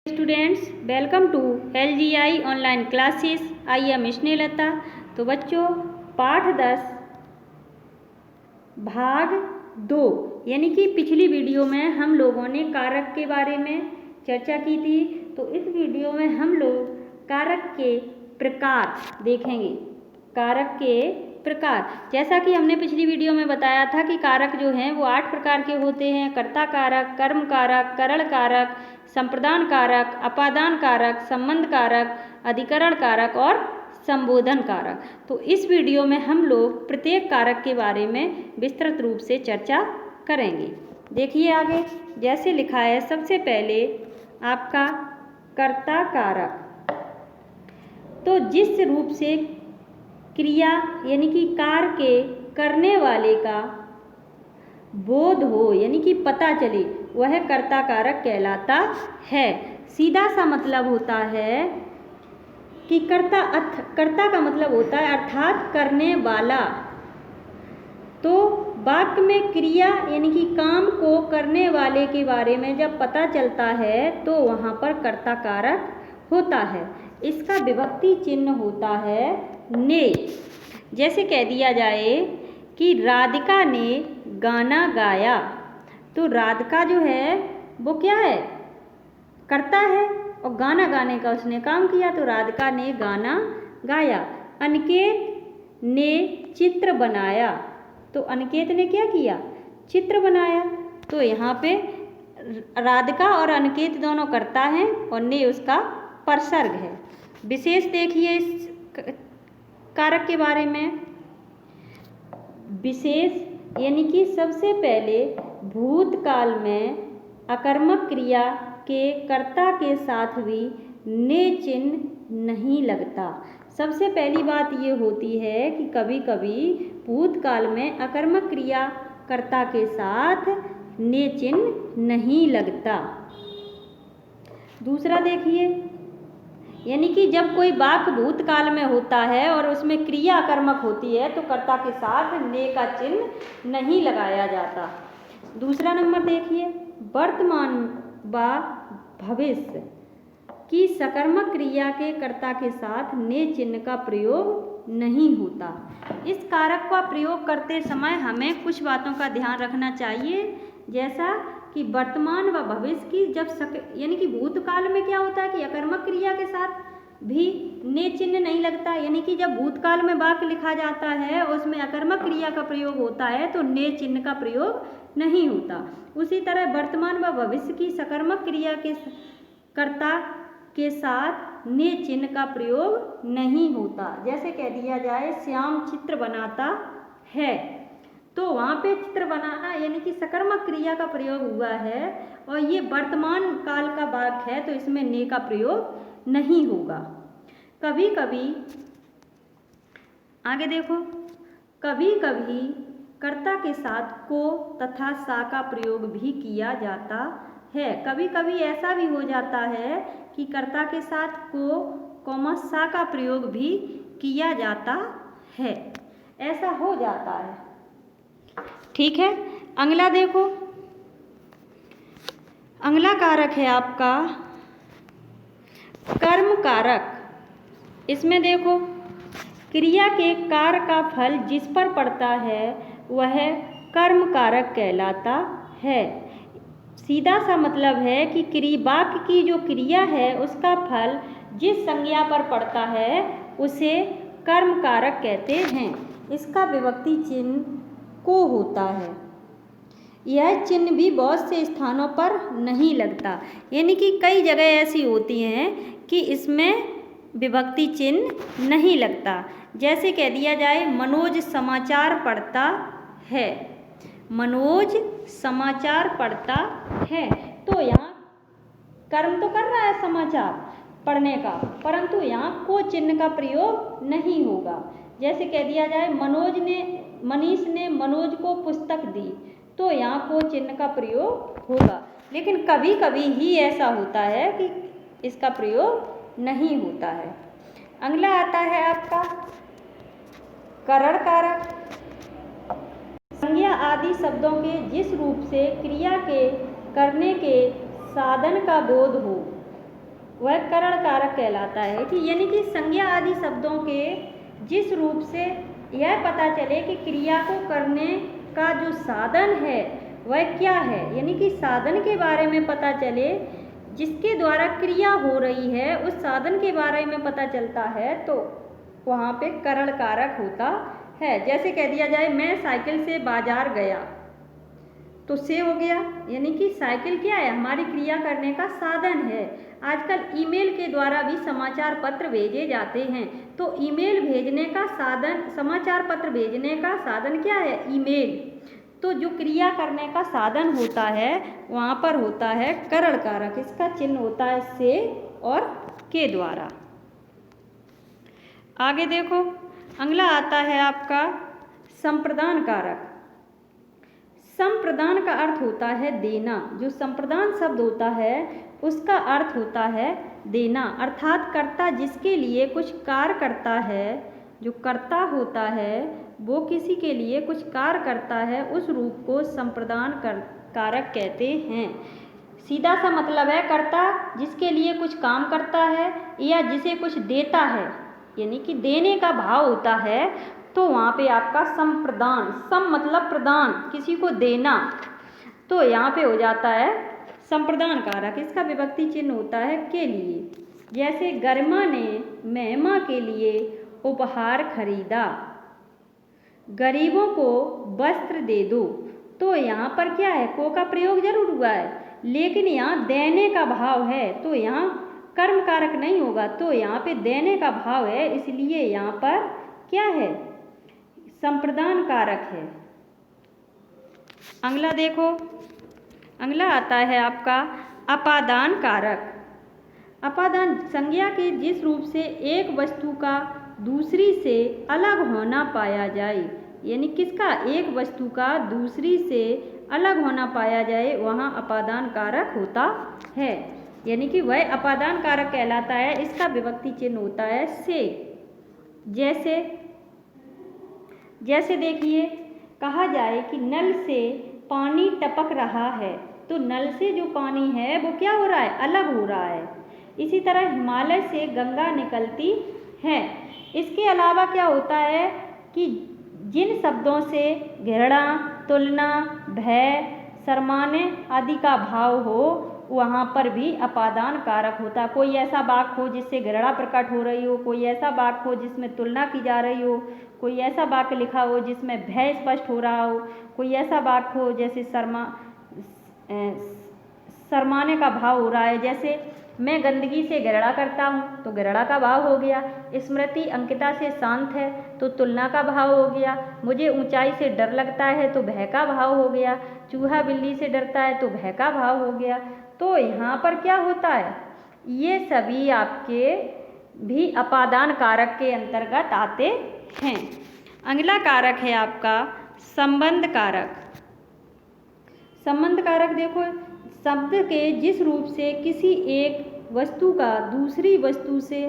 Students, welcome to LGI online classes. I am Snehlata. तो बच्चों, पाठ 10 भाग 2 यानी कि पिछली वीडियो में हम लोगों ने कारक के बारे में चर्चा की थी। तो इस वीडियो में हम लोग कारक के प्रकार देखेंगे। कारक के प्रकार, जैसा कि हमने पिछली वीडियो में बताया था कि कारक जो हैं वो 8 प्रकार के होते हैं। कर्ता कारक, कर्म कारक, करण कारक, संप्रदान कारक, अपादान कारक, संबंध कारक, अधिकरण कारक और संबोधन कारक। तो इस वीडियो में हम लोग प्रत्येक कारक के बारे में विस्तृत रूप से चर्चा करेंगे। देखिए आगे जैसे लिखा है, सबसे पहले आपका कर्ता कारक। तो जिस रूप से क्रिया यानी कि कार्य के करने वाले का बोध हो यानी कि पता चले, वह कर्ता कारक कहलाता है। सीधा सा मतलब होता है कि कर्ता का मतलब होता है अर्थात करने वाला। तो वाक्य में क्रिया यानी कि काम को करने वाले के बारे में जब पता चलता है तो वहाँ पर कर्ता कारक होता है। इसका विभक्ति चिन्ह होता है ने। जैसे कह दिया जाए कि राधिका ने गाना गाया, तो राधिका जो है वो क्या है, करता है, और गाना गाने का उसने काम किया, तो राधिका ने गाना गाया। अनिकेत ने चित्र बनाया, तो अनिकेत ने क्या किया, चित्र बनाया। तो यहाँ पे राधिका और अनिकेत दोनों करता है और ने उसका परसर्ग है। विशेष देखिए इस कारक के बारे में। विशेष यानी कि सबसे पहले भूतकाल में अकर्मक क्रिया के कर्ता के साथ भी ने चिन्ह नहीं लगता। सबसे पहली बात ये होती है कि कभी कभी भूतकाल में अकर्मक क्रिया कर्ता के साथ ने चिन्ह नहीं लगता। दूसरा देखिए, यानी कि जब कोई वाक्य भूतकाल में होता है और उसमें क्रिया अकर्मक होती है तो कर्ता के साथ ने का चिन्ह नहीं लगाया जाता। दूसरा नंबर देखिए, वर्तमान व भविष्य की सकर्मक क्रिया के कर्ता के साथ ने चिन्ह का प्रयोग नहीं होता। इस कारक का प्रयोग करते समय हमें कुछ बातों का ध्यान रखना चाहिए, जैसा कि वर्तमान व भविष्य की जब यानी कि भूतकाल में क्या होता है कि अकर्मक क्रिया के साथ भी ने चिन्ह नहीं लगता। यानी कि जब भूतकाल में वाक्य लिखा जाता है उसमें अकर्मक क्रिया का प्रयोग होता है तो ने चिन्ह का प्रयोग नहीं होता। उसी तरह वर्तमान व भविष्य की सकर्मक क्रिया के कर्ता के साथ ने चिन्ह का प्रयोग नहीं होता। जैसे कह दिया जाए श्याम चित्र बनाता है, तो वहाँ पे चित्र बनाना यानी कि सकर्मक क्रिया का प्रयोग हुआ है और ये वर्तमान काल का वाक्य है तो इसमें ने का प्रयोग नहीं होगा। कभी कभी आगे देखो, कभी कभी कर्ता के साथ को तथा सा का प्रयोग भी किया जाता है। कभी कभी ऐसा भी हो जाता है कि कर्ता के साथ को कॉमा सा का प्रयोग भी किया जाता है, ऐसा हो जाता है। ठीक है, अगला देखो, अगला कारक है आपका कर्म कारक। इसमें देखो, क्रिया के कार्य का फल जिस पर पड़ता है वह कर्म कारक कहलाता है। सीधा सा मतलब है कि वाक्य की जो क्रिया है उसका फल जिस संज्ञा पर पड़ता है उसे कर्म कारक कहते हैं। इसका विभक्ति चिन्ह को होता है। यह चिन्ह भी बहुत से स्थानों पर नहीं लगता, यानी कि कई जगह ऐसी होती हैं कि इसमें विभक्ति चिन्ह नहीं लगता। जैसे कह दिया जाए मनोज समाचार पढ़ता है, मनोज समाचार पढ़ता है, तो यहाँ कर्म तो कर रहा है समाचार पढ़ने का, परंतु यहाँ को चिन्ह का प्रयोग नहीं होगा। जैसे कह दिया जाए मनीष ने मनोज को पुस्तक दी, तो यहाँ को चिन्ह का प्रयोग होगा। लेकिन कभी कभी ही ऐसा होता है कि इसका प्रयोग नहीं होता है। अगला आता है आपका करण कारक। संज्ञा आदि शब्दों के जिस रूप से क्रिया के करने के साधन का बोध हो वह करण कारक कहलाता है। कि यानी कि संज्ञा आदि शब्दों के जिस रूप से यह पता चले कि क्रिया को करने का जो साधन है वह क्या है, यानी कि साधन के बारे में पता चले, जिसके द्वारा क्रिया हो रही है उस साधन के बारे में पता चलता है, तो वहाँ पे करण कारक होता है। जैसे कह दिया जाए मैं साइकिल से बाजार गया, तो से हो गया, यानी कि साइकिल क्या है, हमारी क्रिया करने का साधन है। आजकल ईमेल के द्वारा भी समाचार पत्र भेजे जाते हैं, तो ईमेल भेजने का साधन, समाचार पत्र भेजने का साधन क्या है, ईमेल। तो जो क्रिया करने का साधन होता है वहाँ पर होता है करण कारक। इसका चिन्ह होता है से और के द्वारा। आगे देखो, अगला आता है आपका संप्रदान कारक। संप्रदान का अर्थ होता है देना। जो संप्रदान शब्द होता है उसका अर्थ होता है देना, अर्थात कर्ता जिसके लिए कुछ कार्य करता है, जो कर्ता होता है वो किसी के लिए कुछ कार्य करता है, उस रूप को संप्रदान कारक कहते हैं। सीधा सा मतलब है कर्ता जिसके लिए कुछ काम करता है या जिसे कुछ देता है, यानी कि देने का भाव होता है, तो वहाँ पे आपका संप्रदान, सम मतलब प्रदान, किसी को देना, तो यहाँ पे हो जाता है संप्रदान कारक। इसका विभक्ति चिन्ह होता है के लिए। जैसे गरिमा ने महिमा के लिए उपहार खरीदा, गरीबों को वस्त्र दे दो, तो यहाँ पर क्या है, को का प्रयोग जरूर हुआ है, लेकिन यहाँ देने का भाव है, तो यहाँ कर्म कारक नहीं होगा, तो यहाँ पे देने का भाव है, इसलिए यहाँ पर क्या है, संप्रदान कारक है। अगला देखो, अगला आता है आपका अपादान कारक। अपादान संज्ञा के जिस रूप से एक वस्तु का दूसरी से अलग होना पाया जाए, यानी किसका, एक वस्तु का दूसरी से अलग होना पाया जाए, वहाँ अपादान कारक होता है, यानी कि वह अपादान कारक कहलाता है। इसका विभक्ति चिन्ह होता है से। जैसे देखिए, कहा जाए कि नल से पानी टपक रहा है, तो नल से जो पानी है वो क्या हो रहा है, अलग हो रहा है। इसी तरह हिमालय से गंगा निकलती है। इसके अलावा क्या होता है कि जिन शब्दों से घृणा, तुलना, भय, शर्माने आदि का भाव हो, वहाँ पर भी अपादान कारक होता है। कोई ऐसा वाक्य हो जिससे घृणा प्रकट हो रही हो, कोई ऐसा वाक्य हो जिसमें तुलना की जा रही हो, कोई ऐसा वाक्य लिखा हो जिसमें भय स्पष्ट हो रहा हो, कोई ऐसा वाक्य हो जैसे शर्माने का भाव हो रहा है। जैसे मैं गंदगी से घृणा करता हूँ, तो घृणा का भाव हो गया। स्मृति अंकिता से शांत है, तो तुलना का भाव हो गया। मुझे ऊंचाई से डर लगता है, तो भय का भाव हो गया। चूहा बिल्ली से डरता है, तो भय का भाव हो गया। तो यहाँ पर क्या होता है, ये सभी आपके भी अपादान कारक के अंतर्गत आते हैं। अगला कारक है आपका संबंध कारक। संबंध कारक देखो, शब्द के जिस रूप से किसी एक वस्तु का दूसरी वस्तु से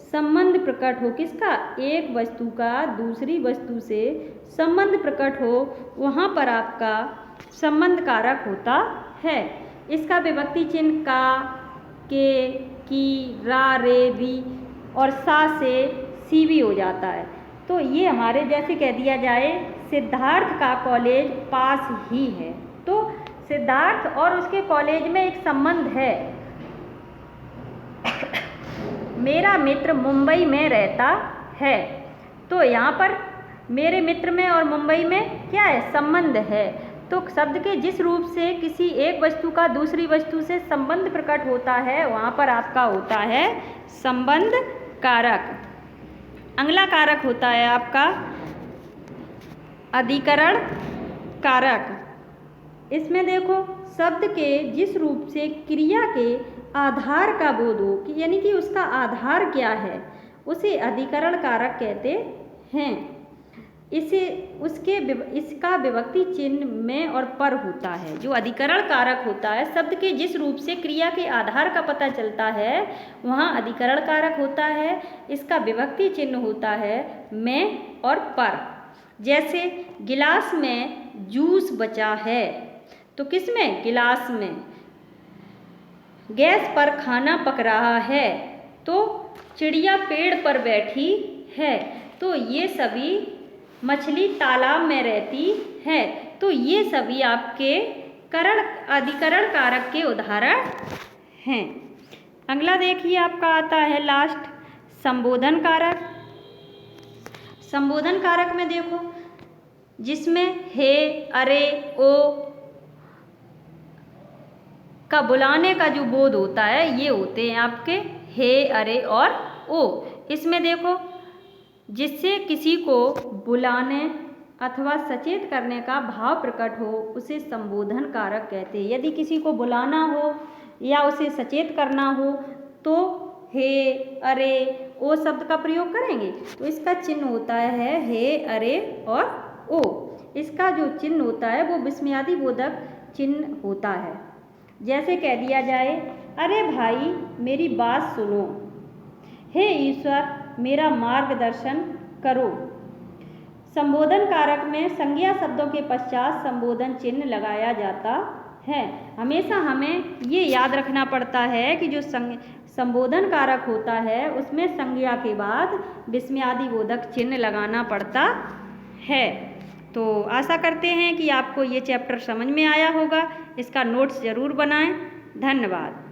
संबंध प्रकट हो, किसका, एक वस्तु का दूसरी वस्तु से संबंध प्रकट हो, वहाँ पर आपका संबंध कारक होता है। इसका विभक्ति चिन्ह का, के, की, रा, रे, री और सा से सी भी हो जाता है। तो ये हमारे जैसे कह दिया जाए सिद्धार्थ का कॉलेज पास ही है, तो सिद्धार्थ और उसके कॉलेज में एक संबंध है। मेरा मित्र मुंबई में रहता है, तो यहाँ पर मेरे मित्र में और मुंबई में क्या है, संबंध है। तो शब्द के जिस रूप से किसी एक वस्तु का दूसरी वस्तु से संबंध प्रकट होता है, वहाँ पर आपका होता है संबंध कारक। अगला कारक होता है आपका अधिकरण कारक। इसमें देखो, शब्द के जिस रूप से क्रिया के आधार का बोध हो, कि यानी कि उसका आधार क्या है, उसे अधिकरण कारक कहते हैं। इसका विभक्ति चिन्ह में और पर होता है। जो अधिकरण कारक होता है, शब्द के जिस रूप से क्रिया के आधार का पता चलता है, वहाँ अधिकरण कारक होता है। इसका विभक्ति चिन्ह होता है में और पर। जैसे गिलास में जूस बचा है, तो किस में, गिलास में। गैस पर खाना पक रहा है, तो चिड़िया पेड़ पर बैठी है, तो ये सभी मछली तालाब में रहती है। तो ये सभी आपके अधिकरण कारक के उदाहरण हैं। अगला देखिए आपका आता है लास्ट संबोधन कारक। संबोधन कारक में देखो, जिसमें हे, अरे, ओ का बुलाने का जो बोध होता है, ये होते हैं आपके हे, अरे और ओ। इसमें देखो, जिससे किसी को बुलाने अथवा सचेत करने का भाव प्रकट हो, उसे संबोधन कारक कहते हैं। यदि किसी को बुलाना हो या उसे सचेत करना हो तो हे, अरे, ओ शब्द का प्रयोग करेंगे। तो इसका चिन्ह होता है हे, अरे और ओ। इसका जो चिन्ह होता है वो विस्मयादि बोधक चिन्ह होता है। जैसे कह दिया जाए, अरे भाई मेरी बात सुनो, हे ईश्वर मेरा मार्गदर्शन करो। संबोधन कारक में संज्ञा शब्दों के पश्चात संबोधन चिन्ह लगाया जाता है। हमेशा हमें ये याद रखना पड़ता है कि जो संबोधन कारक होता है उसमें संज्ञा के बाद विस्मयादि बोधक चिन्ह लगाना पड़ता है। तो आशा करते हैं कि आपको ये चैप्टर समझ में आया होगा। इसका नोट्स ज़रूर बनाएं। धन्यवाद।